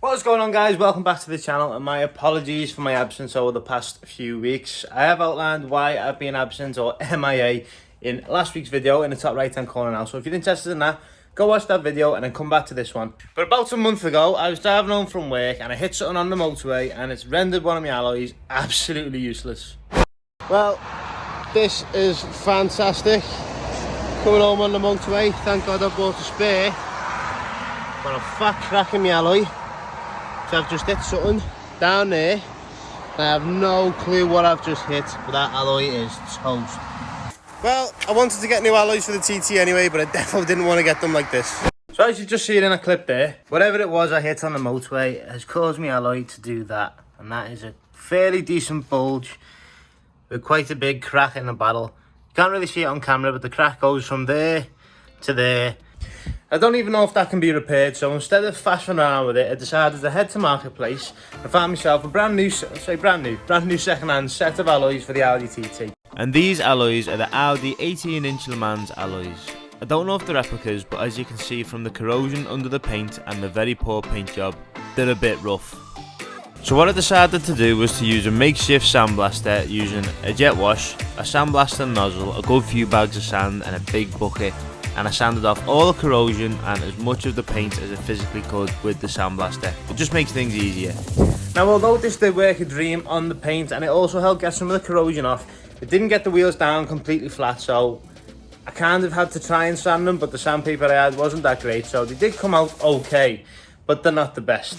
What is going on, guys? Welcome back to the channel, and my apologies for my absence over the past few weeks. I have outlined why I've been absent, or MIA, in last week's video in the top right hand corner now. So if you're interested in that, go watch that video and then come back to this one. But about a month ago, I was driving home from work and I hit something on the motorway and it's rendered one of my alloys absolutely useless. Well, this is fantastic. Coming home on the motorway, thank God I bought a spare. Got a fat crack in my alloy. So I've just hit something down there. I have no clue what I've just hit, but that alloy is toast. Well, I wanted to get new alloys for the TT anyway, but I definitely didn't want to get them like this. So as you just see it in a clip there, whatever it was I hit on the motorway has caused my alloy to do that. And that is a fairly decent bulge with quite a big crack in the battle. You can't really see it on camera, but the crack goes from there to there. I don't even know if that can be repaired, so instead of faffing around with it, I decided to head to Marketplace and find myself a brand new second-hand set of alloys for the Audi TT. And these alloys are the Audi 18-inch Le Mans alloys. I don't know if they're replicas, but as you can see from the corrosion under the paint and the very poor paint job, they're a bit rough. So what I decided to do was to use a makeshift sandblaster using a jet wash, a sandblaster nozzle, a good few bags of sand and a big bucket. And I sanded off all the corrosion and as much of the paint as I physically could with the sandblaster. It just makes things easier. Now, although this did work a dream on the paint and it also helped get some of the corrosion off, it didn't get the wheels down completely flat, so I kind of had to try and sand them, but the sandpaper I had wasn't that great, so they did come out okay, but they're not the best.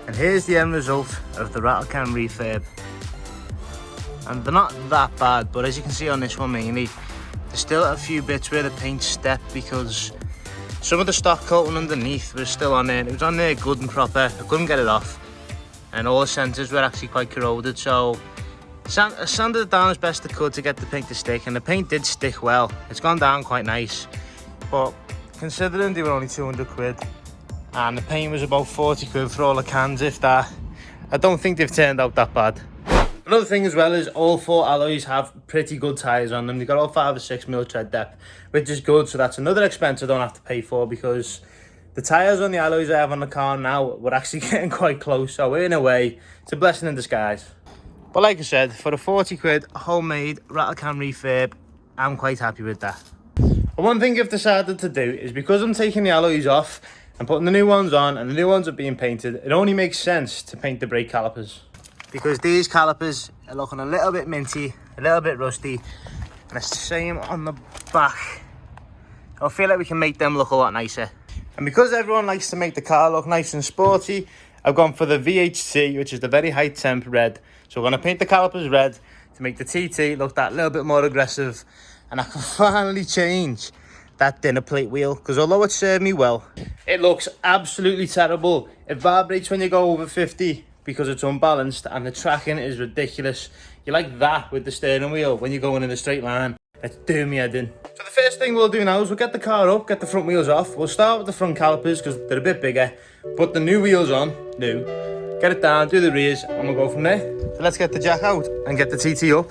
And here's the end result of the rattle can refurb. And they're not that bad, but as you can see on this one mainly, there's still a few bits where the paint stepped because some of the stock coating underneath was still on there. It was on there good and proper. I couldn't get it off. And all the centres were actually quite corroded. So I sanded it down as best I could to get the paint to stick. And the paint did stick well. It's gone down quite nice. But considering they were only 200 quid and the paint was about 40 quid for all the cans, if that, I don't think they've turned out that bad. Another thing as well is all four alloys have pretty good tyres on them. They've got all 5 or 6 mil tread depth, which is good. So that's another expense I don't have to pay for because the tyres on the alloys I have on the car now were actually getting quite close. So in a way, it's a blessing in disguise. But like I said, for a 40 quid homemade rattle can refurb, I'm quite happy with that. But one thing I've decided to do is because I'm taking the alloys off and putting the new ones on and the new ones are being painted, it only makes sense to paint the brake calipers. Because these calipers are looking a little bit minty, a little bit rusty, and it's the same on the back. I feel like we can make them look a lot nicer. And because everyone likes to make the car look nice and sporty, I've gone for the VHT, which is the very high temp red. So we're going to paint the calipers red to make the TT look that little bit more aggressive. And I can finally change that dinner plate wheel, because although it served me well, it looks absolutely terrible. It vibrates when you go over 50. Because it's unbalanced and the tracking is ridiculous. You like that with the steering wheel when you're going in a straight line. It's doing me head in. So the first thing we'll do now is we'll get the car up, get the front wheels off. We'll start with the front calipers because they're a bit bigger. Put the new wheels on, get it down, do the rears, and we'll go from there. So let's get the jack out and get the TT up.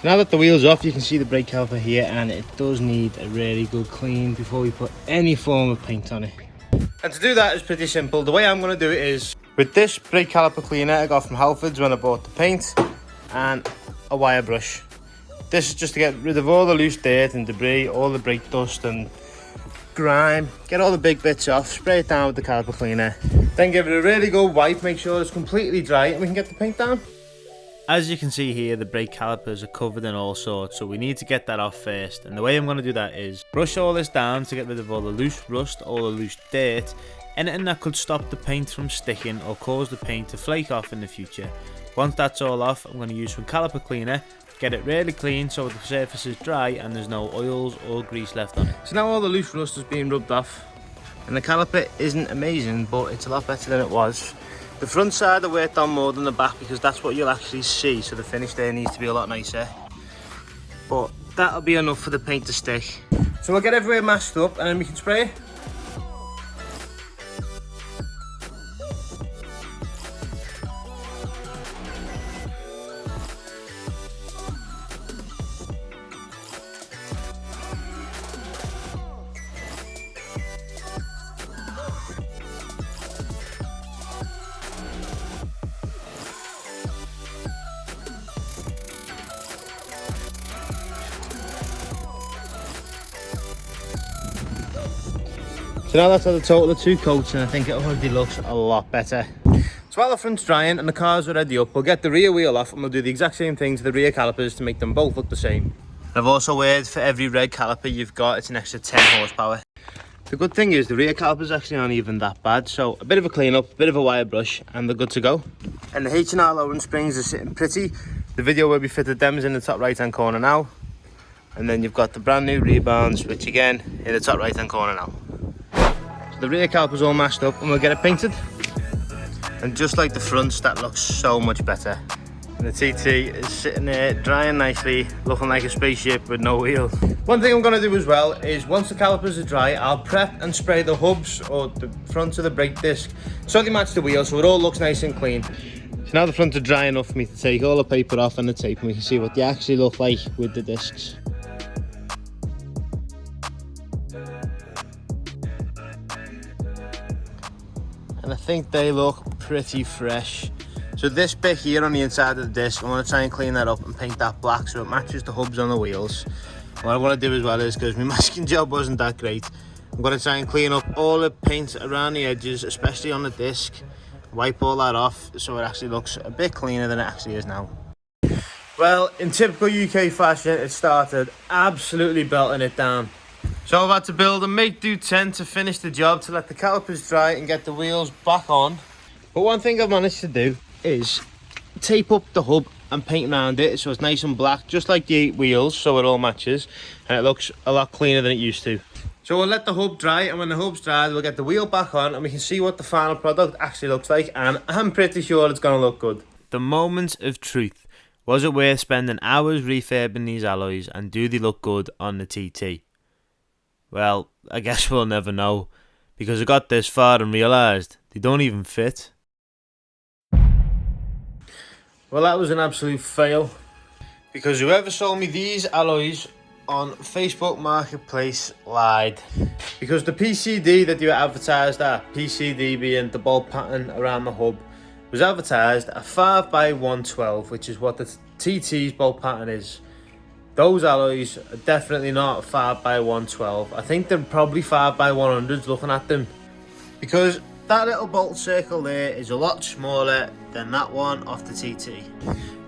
Now that the wheel's off, you can see the brake caliper here, and it does need a really good clean before we put any form of paint on it. And to do that is pretty simple. The way I'm going to do it is with this brake caliper cleaner I got from Halfords when I bought the paint, and a wire brush. This is just to get rid of all the loose dirt and debris, all the brake dust and grime, get all the big bits off, spray it down with the caliper cleaner, then give it a really good wipe, make sure it's completely dry, and we can get the paint down. As you can see here, the brake calipers are covered in all sorts, so we need to get that off first. And the way I'm going to do that is brush all this down to get rid of all the loose rust, all the loose dirt, anything that could stop the paint from sticking or cause the paint to flake off in the future. Once that's all off, I'm going to use some caliper cleaner, get it really clean so the surface is dry and there's no oils or grease left on it. So now all the loose rust is being rubbed off, and the caliper isn't amazing, but it's a lot better than it was. The front side I worked on more than the back because that's what you'll actually see, so the finish there needs to be a lot nicer. But that'll be enough for the paint to stick. So we'll get everywhere masked up and then we can spray it. So now that's had a total of 2 coats and I think it already looks a lot better. So while the front's drying and the car's already up, we'll get the rear wheel off and we'll do the exact same thing to the rear calipers to make them both look the same. I've also heard for every red caliper you've got, it's an extra 10 horsepower. The good thing is the rear calipers actually aren't even that bad, so a bit of a clean up, a bit of a wire brush and they're good to go. And the H&R lowering springs are sitting pretty. The video where we fitted them is in the top right hand corner now. And then you've got the brand new rebound switch again in the top right hand corner now. So the rear caliper's all mashed up and we'll get it painted. And just like the fronts, that looks so much better. And the TT is sitting there drying nicely, looking like a spaceship with no wheels. One thing I'm going to do as well is once the calipers are dry, I'll prep and spray the hubs or the front of the brake disc so they match the wheels so it all looks nice and clean. So now the fronts are dry enough for me to take all the paper off and the tape and we can see what they actually look like with the discs. And I think they look pretty fresh. So this bit here on the inside of the disc, I want to try and clean that up and paint that black so it matches the hubs on the wheels. What I want to do as well is, because my masking job wasn't that great, I'm going to try and clean up all the paint around the edges, especially on the disc, wipe all that off so it actually looks a bit cleaner than it actually is now. Well, in typical UK fashion, it started absolutely belting it down. So I've had to build a make-do tent to finish the job, to let the calipers dry and get the wheels back on. But one thing I've managed to do is tape up the hub and paint around it so it's nice and black, just like the 8 wheels, so it all matches and it looks a lot cleaner than it used to. So we'll let the hub dry, and when the hub's dry we'll get the wheel back on and we can see what the final product actually looks like, and I'm pretty sure it's going to look good. The moment of truth. Was it worth spending hours refurbing these alloys, and do they look good on the TT? Well, I guess we'll never know, because I got this far and realised they don't even fit. Well, that was an absolute fail, because whoever sold me these alloys on Facebook Marketplace lied. Because the PCD that you were advertised at, PCD being the bolt pattern around the hub, was advertised at 5x112, which is what the TT's bolt pattern is. Those alloys are definitely not 5x112. I think they're probably 5x100s looking at them, because that little bolt circle there is a lot smaller than that one off the TT.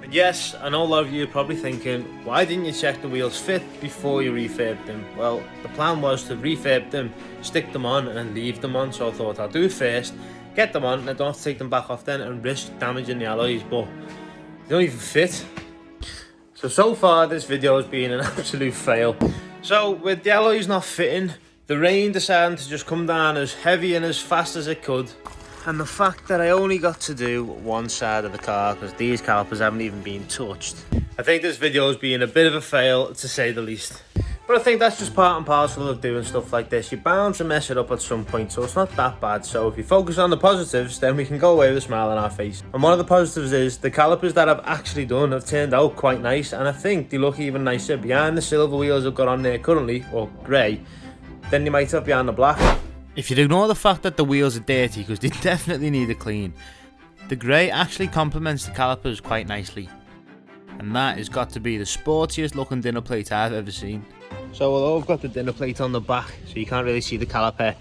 And yes, I know a lot of you are probably thinking, why didn't you check the wheels fit before you refurbed them? Well, the plan was to refurb them, stick them on and then leave them on, so I thought I'll do it first, get them on, and I don't have to take them back off then and risk damaging the alloys, but they don't even fit. So far this video has been an absolute fail. So with the alloys not fitting, the rain decided to just come down as heavy and as fast as it could. And the fact that I only got to do one side of the car because these calipers haven't even been touched. I think this video has been a bit of a fail, to say the least. But I think that's just part and parcel of doing stuff like this. You're bound to mess it up at some point, so it's not that bad. So if you focus on the positives, then we can go away with a smile on our face. And one of the positives is the calipers that I've actually done have turned out quite nice, and I think they look even nicer behind the silver wheels I've got on there currently, or grey, than you might have behind the black. If you ignore the fact that the wheels are dirty, because they definitely need a clean, the grey actually complements the calipers quite nicely. And that has got to be the sportiest looking dinner plate I've ever seen. So although I've got the dinner plate on the back, so you can't really see the caliper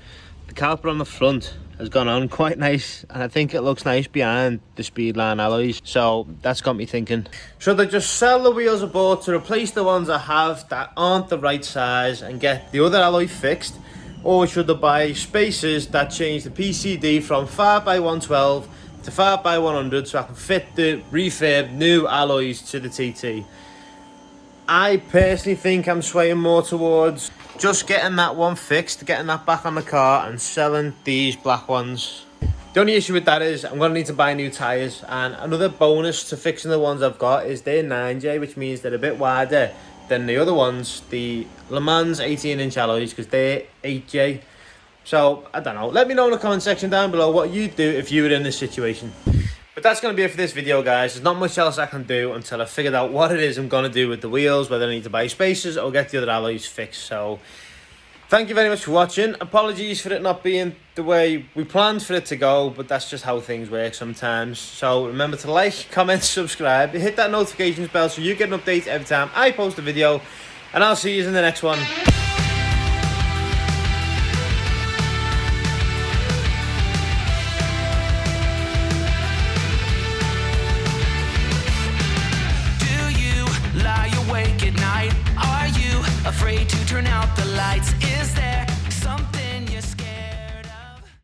on the front has gone on quite nice, and I think it looks nice behind the Speedline alloys, so that's got me thinking, should I just sell the wheels I bought to replace the ones I have that aren't the right size and get the other alloy fixed, or should I buy spacers that change the PCD from 5x112 to 5x100 so I can fit the refurb new alloys to the TT? I personally think I'm swaying more towards just getting that one fixed, getting that back on the car and selling these black ones. The only issue with that is I'm going to need to buy new tyres, and another bonus to fixing the ones I've got is they're 9J, which means they're a bit wider than the other ones, the Le Mans 18-inch alloys, because they're 8J. So, I don't know. Let me know in the comment section down below what you'd do if you were in this situation. But that's going to be it for this video, guys. There's not much else I can do until I figured out what it is I'm going to do with the wheels, whether I need to buy spacers or get the other alloys fixed. So, thank you very much for watching. Apologies for it not being the way we planned for it to go, but that's just how things work sometimes. So remember to like, comment, subscribe, hit that notifications bell so you get an update every time I post a video, and I'll see you in the next one. Do you lie awake at night? Are you afraid to turn out the